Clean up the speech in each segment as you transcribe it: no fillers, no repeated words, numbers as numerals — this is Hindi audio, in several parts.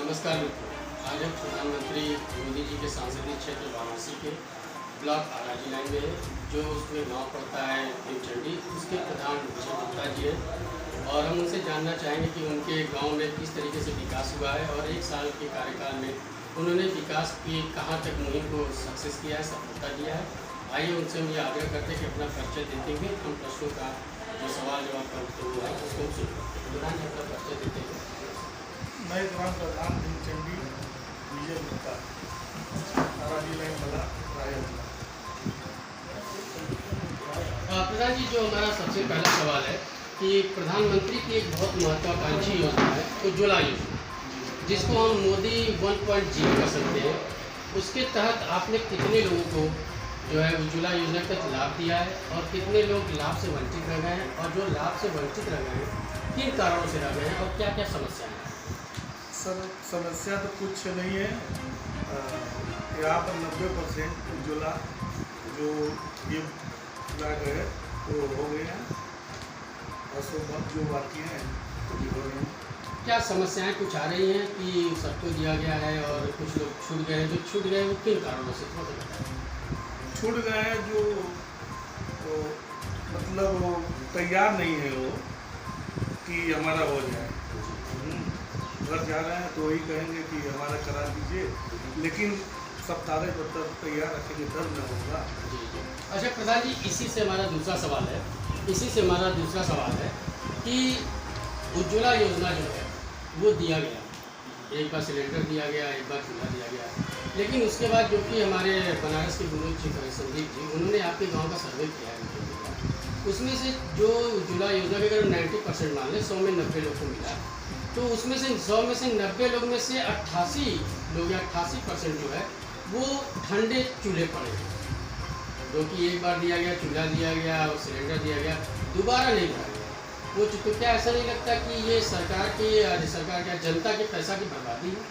नमस्कार मित्रों, आज हम प्रधानमंत्री मोदी जी के सांसदीय क्षेत्र वाराणसी के ब्लॉक आराजी लाइन में है, जो उसमें गांव पड़ता है भीमचंडी। उसके प्रधान विजय गुप्ता जी हैं और हम उनसे जानना चाहेंगे कि उनके गांव में किस तरीके से विकास हुआ है और एक साल के कार्यकाल में उन्होंने विकास की कहां तक मुहिम को सक्सेस किया है, सफलता दिया है। आइए उनसे हम ये आग्रह करते हैं कि अपना परिचय देते हुए हम प्रश्नों का जो सवाल जवाब का उत्तर हुआ है उसको सुन सकते हैं। प्रधान जी, अपना परिचय देते हैं। मैं ग्राम प्रधान भीमचंडी विजय गुप्ता, आराजी लाइन वाला राय। प्रधान जी, जो हमारा सबसे पहला सवाल है कि प्रधानमंत्री की एक बहुत महत्वाकांक्षी योजना है उज्ज्वला योजना, जिसको हम मोदी 1.0 कर सकते हैं। उसके तहत आपने कितने लोगों को जो है उज्ज्वला योजना का लाभ दिया है और कितने लोग लाभ से वंचित रह गए हैं, और जो लाभ से वंचित रह गए हैं किन कारणों से रह गए हैं और क्या क्या समस्या है? सर, समस्या तो कुछ नहीं है। यहाँ पर 90% उज्ज्वला जो ये लाग है वो हो गए हैं और सब जो बाकी हैं वो भी हो रहे हैं। क्या समस्याएं कुछ आ रही हैं कि सबको दिया गया है और कुछ लोग छूट गए हैं? जो छूट गए वो किन कारणों से, थोड़ा सा बताएं। छूट गए हैं जो मतलब वो तैयार नहीं है वो कि हमारा हो जाए। घर जा रहे हैं तो वही कहेंगे कि हमारा करा दीजिए, लेकिन सब कागज पत्र तैयार रखेंगे तब न होगा। अच्छा प्रधान जी, इसी से हमारा दूसरा सवाल है कि उज्ज्वला योजना जो है वो दिया गया, एक बार सिलेंडर दिया गया, एक बार चूल्हा दिया गया, लेकिन उसके बाद जो कि हमारे बनारस के विनोद जी संदीप जी, उन्होंने आपके गांव का सर्वे किया है, उसमें से जो उज्ज्वला योजना के अगर 90% मान लें, 100 में 90 लोग को मिला, तो उसमें से 100 में से 90 लोग में से 88 लोग या 88% जो है वो ठंडे चूल्हे पड़े हैं, जो कि एक बार दिया गया, चूल्हा दिया गया और सिलेंडर दिया गया, दोबारा नहीं भरा गया वो। तो क्या ऐसा नहीं लगता कि ये सरकार क्या जनता के पैसा की बर्बादी है?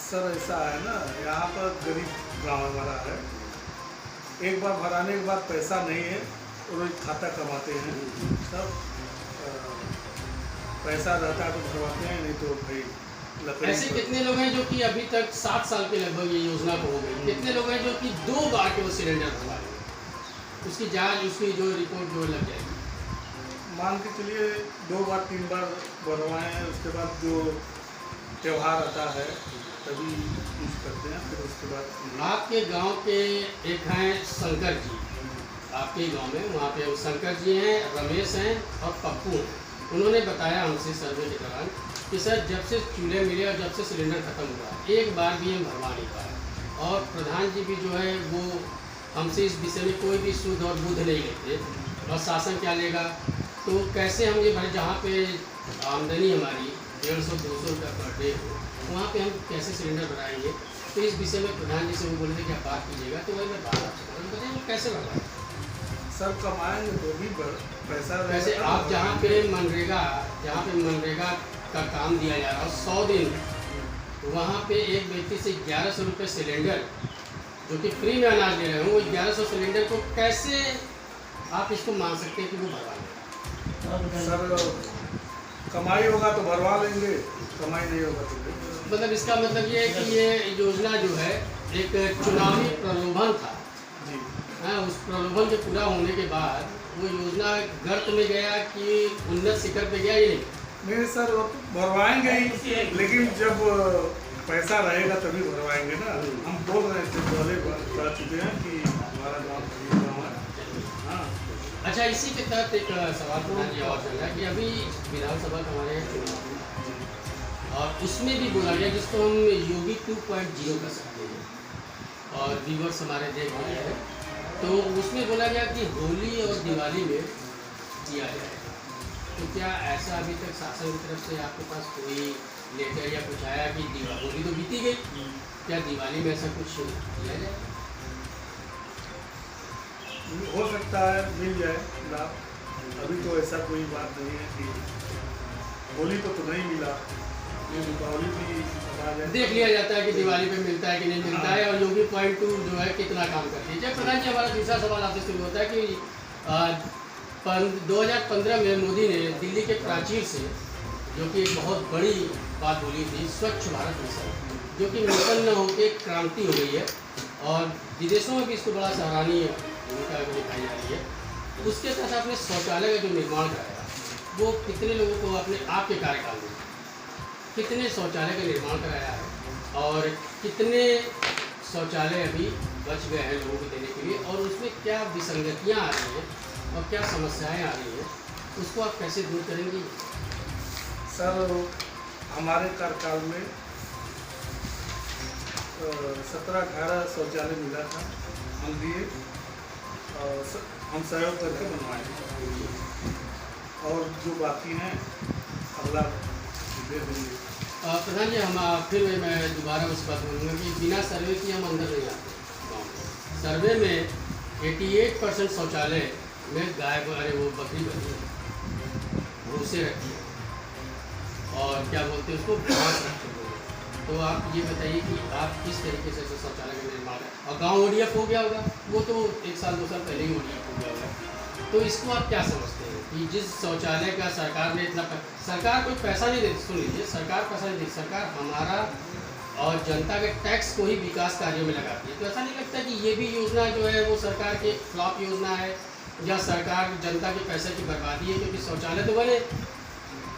सर, ऐसा है ना, यहाँ पर गरीब गाँव हमारा है, एक बार भराने के बाद पैसा नहीं है और खाता कमाते हैं सब। पैसा रहता है तो भरवाते हैं, नहीं तो भाई लकड़ी। ऐसे कितने लोग हैं जो कि अभी तक 7 साल के लगभग ये योजना को हो गई, कितने लोग हैं जो कि 2 बार के वो सिलेंडर भरवाए, उसकी जांच, उसकी जो रिपोर्ट जो लग जाएगी? मान के चलिए 2 बार 3 बार भरवाए हैं, उसके बाद जो त्यौहार आता है तभी यूज करते हैं, फिर उसके बाद। आपके गांव के एक हैं शंकर जी, आपके गांव में, वहाँ पे शंकर जी हैं, रमेश हैं और पप्पू हैं। उन्होंने बताया हमसे सर्वे के दौरान कि सर, जब से चूल्हे मिले और जब से सिलेंडर ख़त्म हुआ, एक बार भी हम भरवा नहीं पाए, और प्रधान जी भी जो है वो हमसे इस विषय में कोई भी सुध और बुध नहीं लेते, और शासन क्या लेगा, तो कैसे हम ये भरे, जहाँ पे आमदनी हमारी 150-200 रुपये पर डे हो, वहाँ पे हम कैसे सिलेंडर भराएंगे? तो इस विषय में प्रधान जी से वो बोले थे कि आप बात कीजिएगा, तो वही मैं बात आपसे करूँ, बताइए वो कैसे भरवाएं? सर, कमाएंगे तो भी पैसा। वैसे आप जहाँ पे मनरेगा का काम दिया जा रहा है 100 दिन, वहाँ पे एक व्यक्ति से 1100 रुपये सिलेंडर, जो कि फ्री में अनाज ले रहे हो, वो 1100 सिलेंडर को कैसे आप इसको मान सकते हैं कि वो भरवा लें? सर, कमाई होगा तो भरवा लेंगे, कमाई नहीं होगा तो नहीं। मतलब इसका मतलब ये है कि ये योजना जो है एक चुनावी प्रलोभन था जी। हाँ, उस प्रलोभन के पूरा होने के बाद वो योजना गर्त में गया कि उन्नत शिखर पे गया? ये नहीं सर, वो तो भरवाएंगे ही, लेकिन जब पैसा रहेगा तभी भरवाएंगे ना। हम बोल रहे थे, पहले बता चुके हैं कि हमारा गाँव गरीब गाँव है। हाँ। अच्छा, इसी के तहत एक सवाल प्रधान जी और चल रहा है कि अभी विधानसभा का हमारे यहाँ चुनाव हुआ और उसमें भी बोला गया, जिसको हम योगी 2.0 कर सकते हैं और व्यूअर्स हमारे देख रहे हैं, तो उसमें बोला गया कि होली और दिवाली में किया जाए। तो क्या ऐसा अभी तक शासन की तरफ से आपके पास कोई लेटर या कुछ आया कि होली तो बीती गई, क्या दिवाली में ऐसा कुछ किया जाए? हो सकता है मिल जाए लाभ। अभी तो ऐसा कोई बात नहीं है कि होली तो नहीं मिला, दीपावली भी आ जाए, देख लिया जाता है कि दिवाली पे मिलता है कि नहीं मिलता है, और योगी 2.0 जो है कितना काम करती है। जब प्रधान जी, हमारा दूसरा सवाल आपसे शुरू होता है कि 2015 में मोदी ने दिल्ली के प्राचीर से, जो कि एक बहुत बड़ी बात बोली थी, स्वच्छ भारत मिशन, जो कि मिशन न होकर क्रांति हो गई है और विदेशों में भी इसको बड़ा सराहनीय भूमिका दिखाई जा रही है। उसके तहत आपने शौचालय का जो निर्माण कराया, वो कितने लोगों को अपने आपके कार्यकाल में कितने शौचालय का निर्माण कराया है और कितने शौचालय अभी बच गए हैं लोगों को देने के लिए, और उसमें क्या विसंगतियाँ आ रही हैं और क्या समस्याएं आ रही हैं, उसको आप कैसे दूर करेंगे? सर, हमारे कार्यकाल में 17-18 शौचालय मिला था, हम दिए और हम सहयोग करके बनवाए, और जो बाकी हैं अगला दे देंगे। प्रधान जी, हम फिर मैं दोबारा उस बात बोलूँगा कि बिना सर्वे के हम अंदर नहीं आते गाँव में। सर्वे में 88% शौचालय में गाय वो बकरी बनी है, भूसे रखी है और क्या बोलते हैं उसको घास रखे हुए हैं। तो आप ये बताइए कि आप किस तरीके से शौचालय का निर्माण है, और गाँव ODF हो गया होगा, वो तो 1 साल 2 साल पहले ही ODF हो गया होगा, तो इसको आप क्या समझते हैं कि जिस शौचालय का सरकार ने इतना सरकार कोई पैसा नहीं देती, सुन लीजिए, सरकार पैसा नहीं देती, सरकार हमारा और जनता के टैक्स को ही विकास कार्यों में लगाती है। तो ऐसा नहीं लगता कि ये भी योजना जो है वो सरकार की फ्लॉप योजना है, या सरकार जनता के पैसे की बर्बादी है? क्योंकि शौचालय तो बने,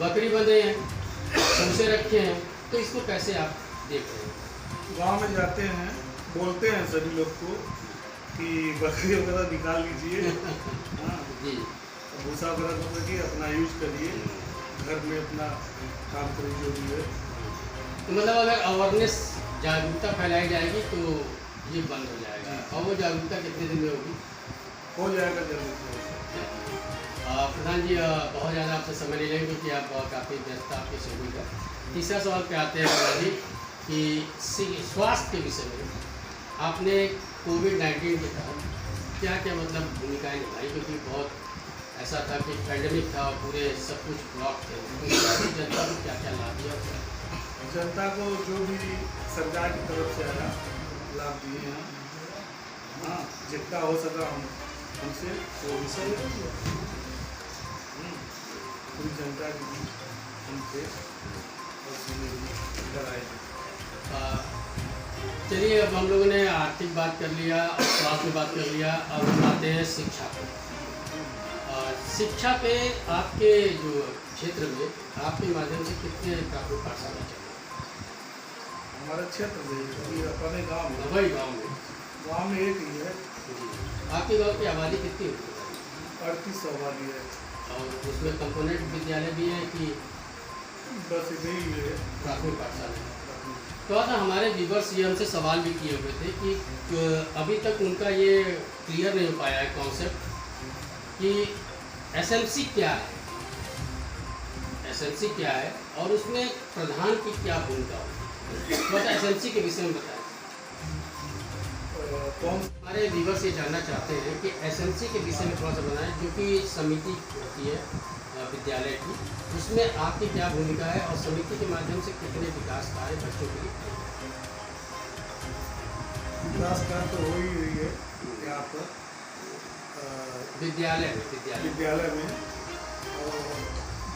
बकरी बंधे हैं, भूसे रखे हैं, तो इसको कैसे आप देख रहे हैं? गांव में जाते हैं, बोलते हैं सभी लोग को कि बकरी वगैरह निकाल लीजिए, हाँ जी, भूसा वगैरह को करके अपना यूज करिए, घर में अपना काम करिए जो भी है। तो मतलब अगर अवेयरनेस, जागरूकता फैलाई जाएगी तो ये बंद हो जाएगा, और वो जागरूकता कितने दिन में होगी? हो जाएगा जल्दी। प्रधान जी, बहुत ज़्यादा आपसे समय ले लेंगे क्योंकि आप काफ़ी व्यस्त आपके शेड्यूल का। तीसरा सवाल पे आते हैं प्रधान जी कि स्वास्थ्य के विषय में आपने कोविड-19 के तहत क्या क्या मतलब भूमिकाएं निभाई, क्योंकि बहुत ऐसा था कि पैंडेमिक था और पूरे सब कुछ ब्लॉक थे, तो जनता को क्या क्या लाभ दिया? जनता को जो भी सरकार की तरफ से आया लाभ दिए हैं, हाँ जितना हो सका हमसे वो विषय पूरी जनता की हमसे कराए। चलिए, अब हम लोगों ने आर्थिक बात कर लिया और स्वास्थ्य में बात कर लिया, अब हम आते हैं शिक्षा पे। शिक्षा पे आपके जो क्षेत्र में आपके माध्यम से कितने प्राथमिक पाठशाला चल रहे हैं? हमारे क्षेत्र में अपने गाँव में, वही गाँव में एक ही है। आपके गांव की आबादी कितनी होती है? 3800 आबादी है। और उसमें कंपोनेंट विद्यालय भी है कि बस इतनी ही है प्राथमिक पाठशाला? तो आता हमारे व्यूवर्स ये हमसे सवाल भी किए हुए थे कि अभी तक उनका ये क्लियर नहीं हो पाया है कॉन्सेप्ट कि SMC क्या है, SMC क्या है और उसमें प्रधान की क्या भूमिका होती है, बस SMC के विषय में बताएं। हमारे व्यूवर्स ये जानना चाहते हैं कि SMC के विषय में थोड़ा सा बताएं, जो कि समिति होती है विद्यालय की, उसमें आपकी क्या भूमिका है और समिति के माध्यम से कितने विकास कार्य बच्चों के लिए? विकास कार्य तो हो ही रही है यहाँ पर विद्यालय में, और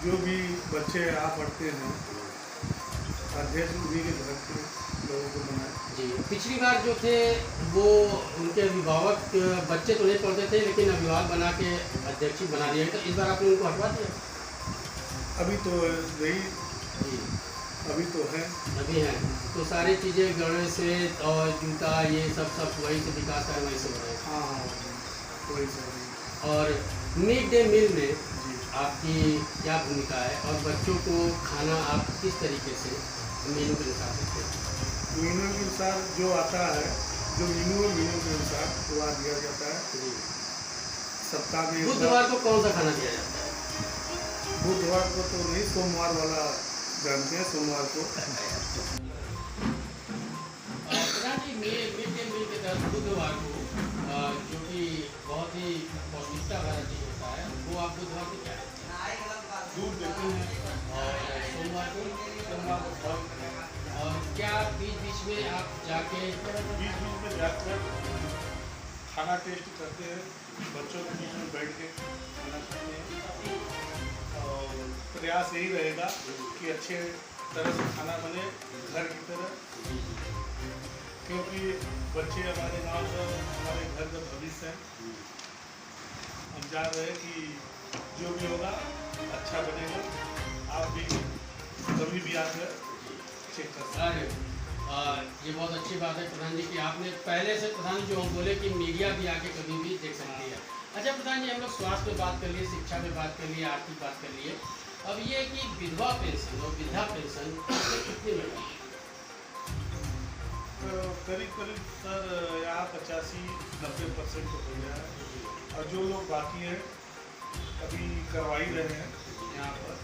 जो भी बच्चे यहाँ पढ़ते हैं अध्यक्ष उन्हीं के घर के लोगों को बनाए। जी, पिछली बार जो थे वो उनके अभिभावक बच्चे तो नहीं पढ़ते थे, लेकिन अभिभावक बना के अध्यक्ष बना दिया, तो इस बार आपने उनको हटवा दिया? अभी तो वही जी, अभी तो है, अभी हैं, तो सारी चीज़ें गणेश से और जूता ये सब वही से विकास कार्य वहीं से हो रहे हैं। हाँ वही सब। और मिड डे मील में जी आपकी क्या भूमिका है और बच्चों को खाना आप किस तरीके से मेनू के अनुसार देते हैं? मेनू के अनुसार जो आता है, जो मेनू के अनुसार वो दिया जाता है। जी, सप्ताह में बुधवार को कौन सा खाना दिया जाता है? बुधवार को तो नहीं, सोमवार वाला जानते हैं, सोमवार को। मिड डे मील के तहत बुधवार को जो कि बहुत ही पौष्टिकता वाला चीज़ होता है, वो आप बुधवार को क्या दूध देते हैं, और सोमवार को फल, और क्या बीच में आप जाके बीच में जाकर खाना टेस्ट करते हैं, बच्चों के बीच में बैठ के खाना खाते हैं, और प्रयास यही रहेगा कि अच्छे तरह से खाना बने घर की तरह, क्योंकि बच्चे हमारे गांव का, हमारे घर का भविष्य है। हम जा रहे हैं कि जो भी होगा अच्छा बनेगा। आप भी कभी भी आकर चेक कर सकते हैं। अरे ये बहुत अच्छी बात है प्रधान जी कि आपने पहले से प्रधान जो हम बोले कि मीडिया भी आके कभी भी देख सकती है। अच्छा प्रधान जी, हम लोग स्वास्थ्य पे बात कर लिए, शिक्षा पे बात कर लिए, आर्थिक बात कर लिए। अब ये कि विधवा पेंशन और वृद्धा पेंशन कितनी मिलेगी? तो करीब करीब सर यहाँ 85-90% तो हो गया है, और जो लोग बाकी हैं अभी करवा ही रहे हैं। यहाँ पर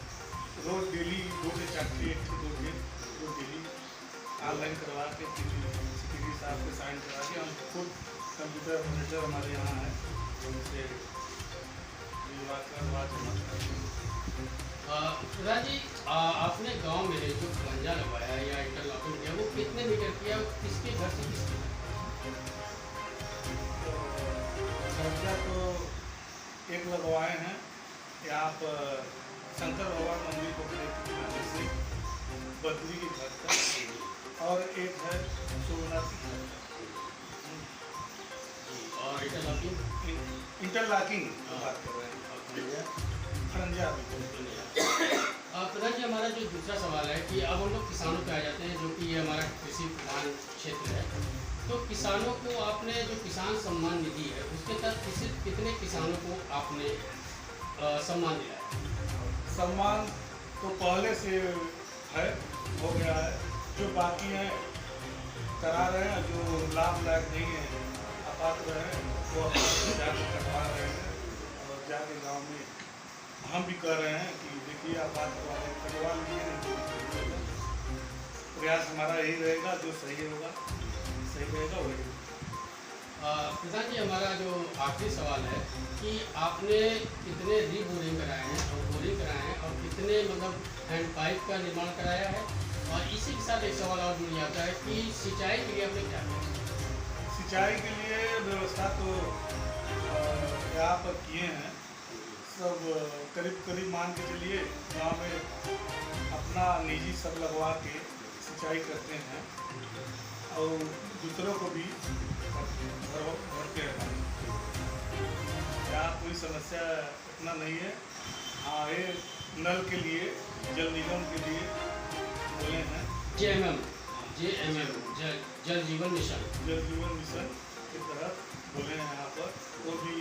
रोज डेली 2 से 4 दिन, 1 से 2 दिन रोज डेली ऑनलाइन करवा के सिक्योरिटी साहब के साइन करा के हम खुद कंप्यूटर ऑपरेटर हमारे यहाँ है, उनसे करवा जमा कराते हैं। प्रधान जी, आपने गांव में जो खंजा लगवाया या इंटरलॉकिंग किया वो कितने मीटर किया, किसके घर से किसके घर? खर्चा तो एक लगवाए हैं यहाँ पर शंकर भगवान मंदिर को किनारे से बद्री के घर तक, और एक है सोमनाथ के घर तक। और इंटरलॉकिंग बात कर रहे हैं, खरंजा प्रधान जी, हमारा जो दूसरा सवाल है कि अब हम लोग किसानों पे आ जाते हैं, जो कि ये हमारा कृषि प्रधान क्षेत्र है। तो किसानों को आपने जो किसान सम्मान निधि है उसके तहत कितने किसानों को आपने सम्मान दिया है? सम्मान तो पहले से है, हो गया है। जो बाकी हैं करा रहे हैं, जो लाभ लायक नहीं है, अपात्र हैं, वो जाके करवा रहे हैं। और जाके गांव में हम भी कह रहे हैं कि देखिए अपात्र वाले करवा लीजिए, नहीं तो प्रयास हमारा यही रहेगा, जो सही होगा सही रहेगा वही। प्रधान जी, हमारा जो आखिरी सवाल है कि आपने कितने रीबोरिंग कराए हैं और बोरिंग कराए हैं, और कितने मतलब हैंड पाइप का निर्माण कराया है? और इसी के साथ एक सवाल और जुड़ जाता है कि सिंचाई के लिए आपने क्या किया? सिंचाई के लिए व्यवस्था तो यहाँ पर किए हैं सब, करीब करीब मान के चलिए गाँव में अपना निजी सब लगवा के सिंचाई करते हैं, और दूसरों को भी भर के रखा। यहाँ कोई समस्या इतना नहीं है। हाँ, ये नल के लिए, जल निगम के लिए बोले हैं, JMM जल जीवन मिशन के तहत बोले हैं यहाँ पर। वो भी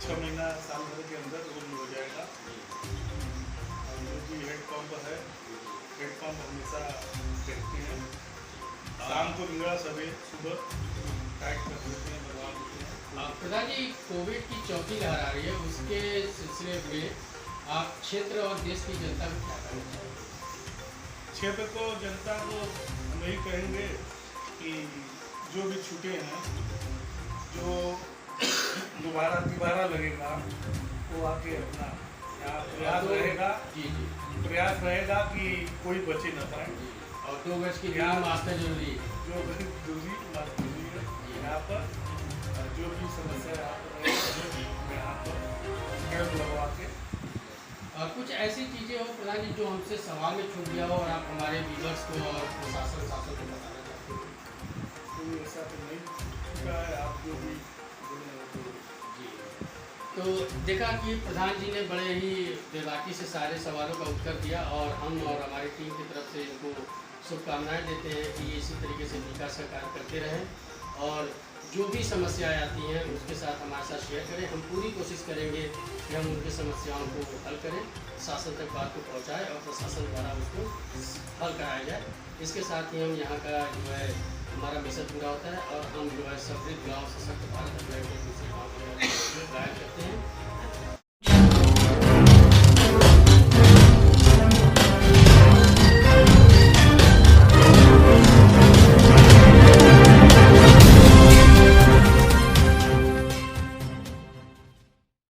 6 महीना साल भर के अंदर वो भी हो जाएगा। जो भी हेड पंप है, हेड पंप हमेशा देखते हैं, शाम को निगरा सवेरे सुबह टाइट कर देते हैं, बनवा देते हैं। प्रधान जी, कोविड की चौथी लहर आ रही है, उसके सिलसिले में आप क्षेत्र और देश की जनता को क्या कहना चाहिए? क्षेत्र को, जनता को हम यही कहेंगे कि जो भी छूटे हैं, जो दोबारा लगेगा, वो आके अपना यहाँ प्रयास रहेगा कि कोई बचे न पाए। और 2 गज की दूरी मास्क जरूरी है, जो दूरी मास्क जरूरी है। यहाँ पर जो भी समस्या यहाँ पर हेल्प लगवा के कुछ ऐसी चीज़ें हो प्रधान जी जो हमसे सवाल में छूट गया हो और आप हमारे व्यूअर्स को और प्रशासन शासन को बताना चाहते हो? कोई ऐसा तो नहीं छूटा है, आप जो भी बोले हैं तो जी। तो देखा कि प्रधान जी ने बड़े ही बेबाकी से सारे सवालों का उत्तर दिया, और हम और हमारी टीम की तरफ से इनको शुभकामनाएं देते हैं कि ये इसी तरीके से विकास का कार्य करते रहें, और जो भी समस्याएं आती हैं उसके साथ हमारे साथ शेयर करें। हम पूरी कोशिश करेंगे कि हम उनकी समस्याओं को हल करें, शासन तक बात को पहुंचाएं और प्रशासन द्वारा उसको हल कराया जाए। इसके साथ ही हम यहाँ का जो है हमारा मिशन पूरा होता है, और हम जो है समृद्ध गाँव सशक्त भारत अभियान के दूसरे गाँव में गायब करते हैं।